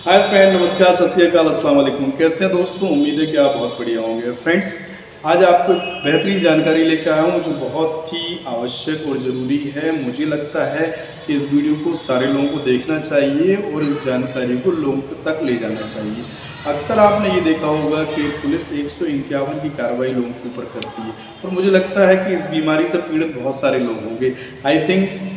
Hi friend, नमस्कार, सत श्री अकाल, अस्सलाम वालेकुम। कैसे हैं दोस्तों? उम्मीद है कि आप बहुत बढ़िया होंगे। फ्रेंड्स, आज आपको एक बेहतरीन जानकारी लेकर आया हूँ जो बहुत ही आवश्यक और ज़रूरी है। मुझे लगता है कि इस वीडियो को सारे लोगों को देखना चाहिए और इस जानकारी को लोगों तक ले जाना चाहिए। अक्सर आपने ये देखा होगा कि पुलिस 151 की कार्रवाई लोगों के ऊपर करती है और मुझे लगता है कि इस बीमारी से पीड़ित बहुत सारे लोग होंगे। आई थिंक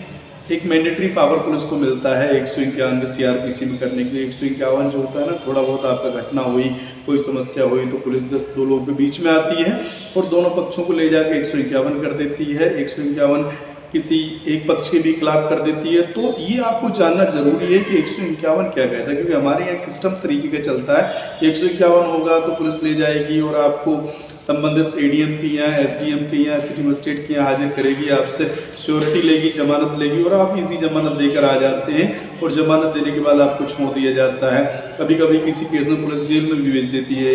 एक मैंडेटरी पावर पुलिस को मिलता है 151 सीआरपीसी में करने के लिए। 151 जो होता है ना, थोड़ा बहुत आपका घटना हुई, कोई समस्या हुई तो पुलिस 10 लोगों के बीच में आती है और दोनों पक्षों को ले जाकर 151 कर देती है। 151 किसी एक पक्ष के भी खिलाफ कर देती है। तो ये आपको जानना जरूरी है कि 151 क्या कहता है, क्योंकि हमारे यहाँ एक सिस्टम तरीके का चलता है कि 151 होगा तो पुलिस ले जाएगी और आपको संबंधित एडीएम के यहाँ, एसडीएम के यहाँ, सिटी मजिस्ट्रेट के यहाँ हाजिर करेगी, आपसे श्योरिटी लेगी, जमानत लेगी और आप इसी जमानत देकर आ जाते हैं और जमानत देने के बाद आपको छोड़ दिया जाता है। कभी कभी किसी केस में पुलिस जेल में भी भेज देती है,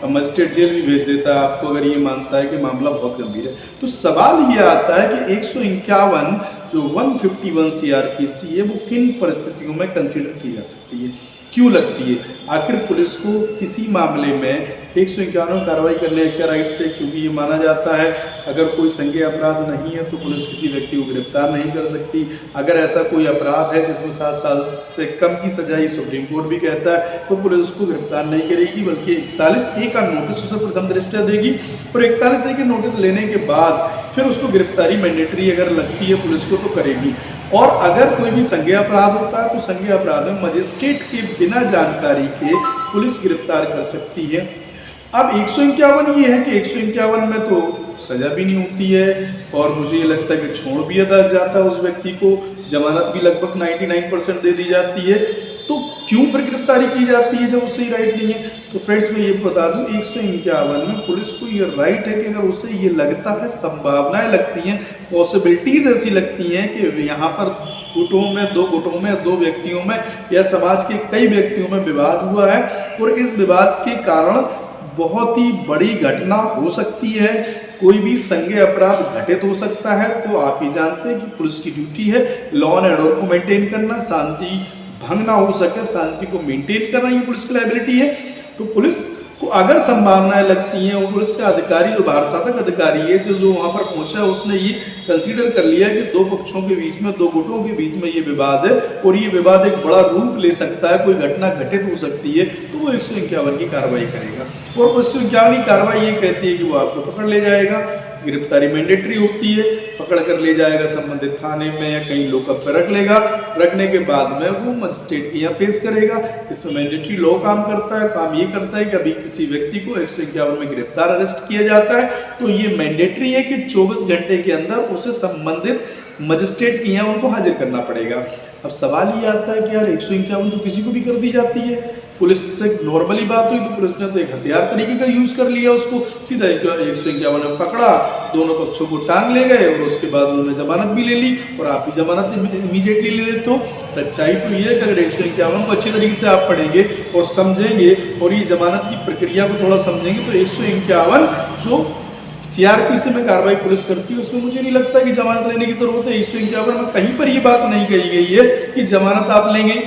मजिस्ट्रेट जेल भी भेज देता है आपको, अगर ये मानता है कि मामला बहुत गंभीर है। तो सवाल ये आता है कि 151 जो 151 सीआरपीसी है वो किन परिस्थितियों में कंसीडर की जा सकती है, क्यों लगती है? आखिर पुलिस को किसी मामले में 151 कार्रवाई करने का राइट्स है, क्योंकि ये माना जाता है अगर कोई संज्ञेय अपराध नहीं है तो पुलिस किसी व्यक्ति को गिरफ्तार नहीं कर सकती। अगर ऐसा कोई अपराध है जिसमें 7 साल से कम की सजा सुप्रीम कोर्ट भी कहता है तो पुलिस उसको गिरफ्तार नहीं करेगी, बल्कि 41A का नोटिस उसे प्रथम दृष्टया देगी और 41A के नोटिस लेने के बाद फिर उसको गिरफ्तारी मैंडेटरी अगर लगती है पुलिस को तो करेगी। और अगर कोई भी संज्ञेय अपराध होता है तो संज्ञेय अपराध में मजिस्ट्रेट के बिना जानकारी के पुलिस गिरफ्तार कर सकती है। अब 151 ये है कि 151 में तो सजा भी नहीं होती है और मुझे ये लगता है कि छोड़ भी दिया जाता है उस व्यक्ति को, जमानत भी लगभग 99% दे दी जाती है। तो क्यों फिर गिरफ्तारी की जाती है जब उससे राइट नहीं है? तो फ्रेंड्स, मैं ये बता दूं, 151 में पुलिस को ये राइट है कि अगर उसे ये लगता है, संभावनाएं लगती हैं, पॉसिबिलिटीज ऐसी लगती हैं कि यहाँ पर गुटों में दो व्यक्तियों में या समाज के कई व्यक्तियों में विवाद हुआ है और इस विवाद के कारण बहुत ही बड़ी घटना हो सकती है, कोई भी संज्ञेय अपराध घटित हो सकता है। तो आप ये जानते हैं कि पुलिस की ड्यूटी है लॉ एंड ऑर्डर को मेंटेन करना, शांति भंग ना हो सके, शांति को मेंटेन करना, ये पुलिस की लायबिलिटी है। तो पुलिस को अगर संभावनाएं लगती हैं और पुलिस का अधिकारी जो बाहर साधक अधिकारी है जो वहां पर पहुंचा है, उसने ये कंसीडर कर लिया कि दो पक्षों के बीच में, दो गुटों के बीच में ये विवाद है और ये विवाद एक बड़ा रूप ले सकता है, कोई घटना घटित हो सकती है, तो वो 151 की कार्रवाई करेगा। और 151 की कार्रवाई ये कहती है कि वो आपको पकड़ ले जाएगा, गिरफ्तारी मैंडेटरी होती है, पकड़ कर ले जाएगा संबंधित थाने में या कहीं लॉकअप पर रख लेगा, रखने के बाद में वो मजिस्ट्रेट के यहाँ पेश करेगा। इसमें मैंडेटरी लॉ काम करता है, काम ये करता है कि अभी किसी व्यक्ति को 151 में गिरफ्तार अरेस्ट किया जाता है तो ये मैंडेटरी है कि 24 घंटे के अंदर उसे संबंधित मजिस्ट्रेट के यहाँ उनको हाजिर करना पड़ेगा। अब सवाल ये आता है कि यार 151 तो किसी को भी कर दी जाती है, पुलिस से नॉर्मली बात हुई तो पुलिस ने तो एक हथियार तरीके का यूज कर लिया, उसको सीधा 151 में पकड़ा, दोनों पक्षों को टांग ले गए और उसके बाद उन्होंने जमानत भी ले ली और आप भी जमानत इमीडिएटली ले लेते हो। सच्चाई तो ये है कि अगर 151 को अच्छी तरीके से आप पढ़ेंगे और समझेंगे और ये जमानत की प्रक्रिया को थोड़ा समझेंगे तो 151 जो सीआरपीसी में कार्रवाई पुलिस करती है उसमें मुझे नहीं लगता कि जमानत लेने की जरूरत है। 151 में कहीं पर ये बात नहीं कही गई है कि जमानत आप लेंगे।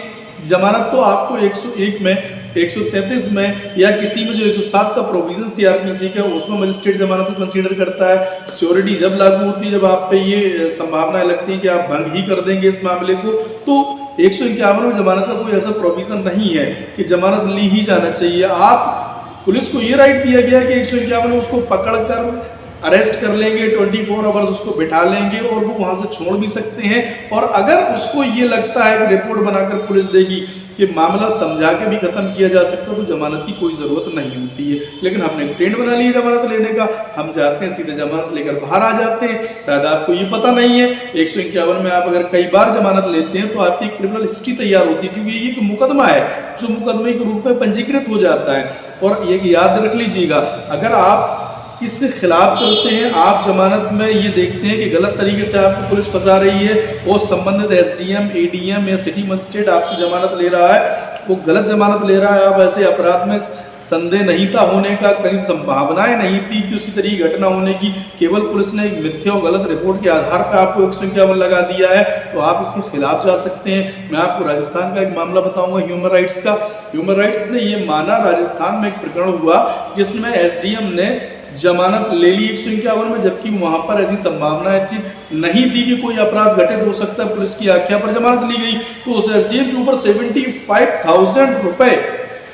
जमानत तो आपको 101 में, 133 में या किसी में जो 107 का प्रोविजन सीआरपीसी का उसमें मजिस्ट्रेट जमानत को कंसीडर करता है। श्योरिटी जब लागू होती है, जब आप पे ये संभावनाएं लगती है कि आप भंग ही कर देंगे इस मामले को, तो 151 में जमानत का कोई ऐसा प्रोविजन नहीं है कि जमानत ली ही जाना चाहिए। आप पुलिस को ये राइट दिया गया कि 151 में उसको पकड़कर अरेस्ट कर लेंगे, 24 आवर्स उसको बिठा लेंगे और वो वहां से छोड़ भी सकते हैं। और अगर उसको ये लगता है कि रिपोर्ट बनाकर पुलिस देगी कि मामला समझा के भी खत्म किया जा सकता तो जमानत की कोई जरूरत नहीं होती है। लेकिन हमने ट्रेंड बना लिया जमानत लेने का, हम जाते हैं सीधे जमानत लेकर बाहर आ जाते हैं। शायद आपको ये पता नहीं है 151 में आप अगर कई बार जमानत लेते हैं तो आपकी क्रिमिनल हिस्ट्री तैयार होती है, क्योंकि ये एक मुकदमा है जो मुकदमे के रूप में पंजीकृत हो जाता है। और ये याद रख लीजिएगा, अगर आप इसके खिलाफ चलते हैं, आप जमानत में ये देखते हैं कि गलत तरीके से आपको पुलिस फंसा रही है और संबंधित एसडीएम, एडीएम या सिटी मजिस्ट्रेट आपसे जमानत ले रहा है, वो गलत जमानत ले रहा है, आप ऐसे अपराध में संदेह नहीं था होने का, कहीं संभावनाएं नहीं थी कि उसी तरह की घटना होने की। केवल पुलिस ने एक मिथ्या और गलत रिपोर्ट के आधार पर आपको 151 लगा दिया है, तो आप इसके खिलाफ जा सकते हैं। मैं आपको राजस्थान का एक मामला बताऊंगा ह्यूमन राइट्स का। ह्यूमन राइट्स ने ये माना, राजस्थान में एक प्रकरण हुआ जिसमें एसडीएम ने जमानत ले ली 151 में, जबकि वहां पर ऐसी संभावनाएं थी नहीं थी कि कोई अपराध घटित हो सकता है। पुलिस की आख्या पर जमानत ली गई, तो उस एसडीएम के ऊपर 75,000 रुपए,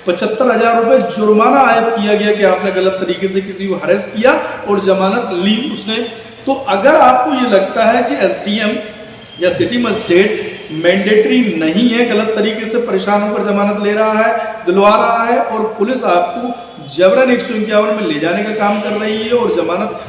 75,000 रुपए जुर्माना आयद किया गया कि आपने गलत तरीके से किसी को हरेस किया और जमानत ली उसने। तो अगर आपको ये लगता है कि एसडीएम या सिटी मजिस्ट्रेट मैंडेटरी नहीं है, गलत तरीके से परेशान होकर जमानत ले रहा है, दिलवा रहा है, और पुलिस आपको जबरन 151 में ले जाने का काम कर रही है और जमानत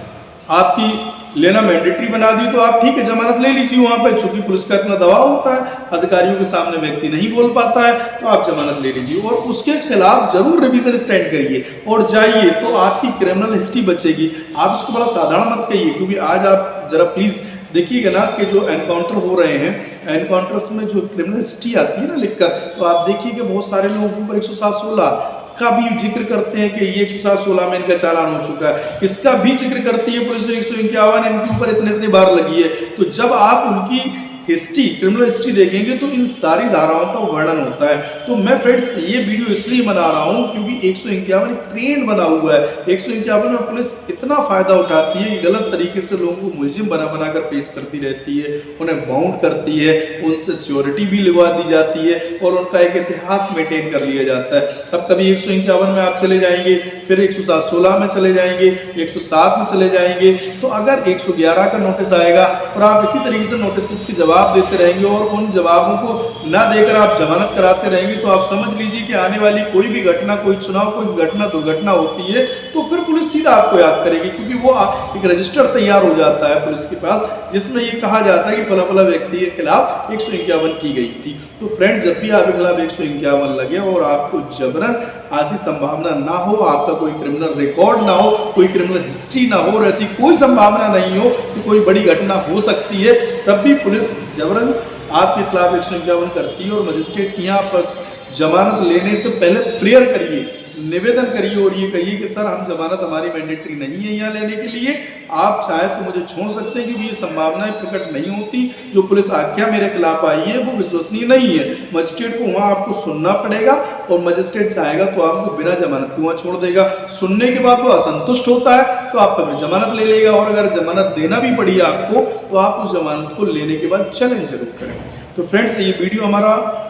आपकी लेना मैंडेटरी बना दी, तो आप ठीक है जमानत ले लीजिए वहां पर। चूंकि पुलिस का इतना दबाव होता है, अधिकारियों के सामने व्यक्ति नहीं बोल पाता है, तो आप जमानत ले लीजिए और उसके खिलाफ जरूर रिवीजन स्टैंड करिए और जाइए, तो आपकी क्रिमिनल हिस्ट्री बचेगी। आप इसको बड़ा साधारण मत कहिए, क्योंकि आज आप जरा प्लीज देखिएगा ना कि जो एनकाउंटर हो रहे हैं, एनकाउंटर्स में जो क्रिमिनल हिस्ट्री आती है ना लिखकर, तो आप देखिए कि बहुत सारे लोगों के ऊपर 107-16 का भी जिक्र करते हैं कि ये 107-16 में इनका चालान हो चुका है। इसका भी जिक्र करती है पुलिस 151 इनके ऊपर इतने बार लगी है। तो जब आप उनकी हिस्ट्री, क्रिमिनल हिस्ट्री देखेंगे तो इन सारी धाराओं का वर्णन होता है। तो मैं फ्रेंड्स ये वीडियो इसलिए बना रहा हूँ क्योंकि 151 ट्रेंड बना हुआ है। 151 में पुलिस इतना फायदा उठाती है कि गलत तरीके से लोगों को मुलजिम बना कर पेश करती रहती है, उन्हें बाउंड करती है, उनसे सिक्योरिटी भी लिवा दी जाती है और उनका एक इतिहास मेंटेन कर लिया जाता है। अब कभी 151 में आप चले जाएंगे, फिर 107-16 में चले जाएंगे, 107 में चले जाएंगे, तो अगर 111 का नोटिस आएगा और आप इसी तरीके से नोटिस के जवाब देते रहेंगे और उन जवाबों को ना देकर आप जमानत कराते रहेंगे, तो आप समझ लीजिए कि आने वाली कोई भी घटना, कोई चुनाव, कोई घटना, दुर्घटना होती है तो फिर पुलिस सीधा आपको याद करेगी, क्योंकि वो एक रजिस्टर तैयार हो जाता है पुलिस के पास जिसमें ये कहा जाता है कि फला फला व्यक्ति के खिलाफ 151 की गई थी। तो फ्रेंड, जब भी आपके खिलाफ 151 लगे और आपको जबरन ऐसी संभावना ना हो, आपका कोई क्रिमिनल रिकॉर्ड ना हो, कोई क्रिमिनल हिस्ट्री ना हो और ऐसी कोई संभावना नहीं हो कि कोई बड़ी घटना हो सकती है, तब भी पुलिस जबरन आपके खिलाफ 151 करती है। और मजिस्ट्रेट की यहाँ पर जमानत लेने से पहले प्रेयर करिए, निवेदन करिए और ये कहिए कि सर हम जमानत हमारी मैंडेटरी नहीं है यहाँ लेने के लिए, आप चाहे तो मुझे छोड़ सकते हैं क्योंकि ये संभावनाएं प्रकट नहीं होती, जो पुलिस आख्या मेरे खिलाफ आई है वो विश्वसनीय नहीं है। मजिस्ट्रेट को वहाँ आपको सुनना पड़ेगा और मजिस्ट्रेट चाहेगा तो आपको बिना जमानत के वहाँ छोड़ देगा। सुनने के बाद वो असंतुष्ट होता है तो आप फिर जमानत ले लेगा और अगर जमानत देना भी पड़ी आपको तो आप उस जमानत को लेने के बाद चैलेंज जरूर करें। तो फ्रेंड्स, ये वीडियो हमारा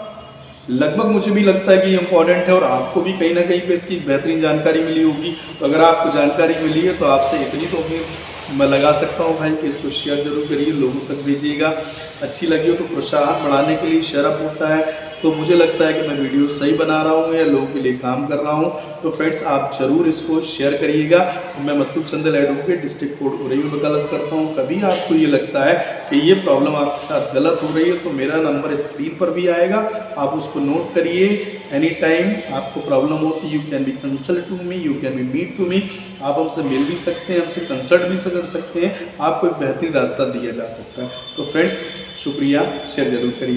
लगभग मुझे भी लगता है कि इम्पोर्टेंट है और आपको भी कहीं ना कहीं पे इसकी बेहतरीन जानकारी मिली होगी। तो अगर आपको जानकारी मिली है तो आपसे इतनी तो मैं लगा सकता हूँ भाई कि इसको शेयर जरूर करिए, लोगों तक भेजिएगा। अच्छी लगी हो तो प्रोत्साहन बढ़ाने के लिए शेयर अप होता है, तो मुझे लगता है कि मैं वीडियो सही बना रहा हूँ या लोगों के लिए काम कर रहा हूँ। तो फ्रेंड्स, आप जरूर इसको शेयर करिएगा। मैं मत्तूब Chandel advocate, district court Orai में वकालत करता हूँ। कभी आपको ये लगता है कि ये प्रॉब्लम आपके साथ गलत हो रही है तो मेरा नंबर स्क्रीन पर भी आएगा, आप उसको नोट करिए। एनी टाइम आपको प्रॉब्लम होती है, you can be consult to me, you can be meet to me. आप हमसे मिल भी सकते हैं, हमसे कंसल्ट भी कर सकते हैं, आपको एक बेहतरीन रास्ता दिया जा सकता है। तो फ्रेंड्स, शुक्रिया, शेयर जरूर करिए।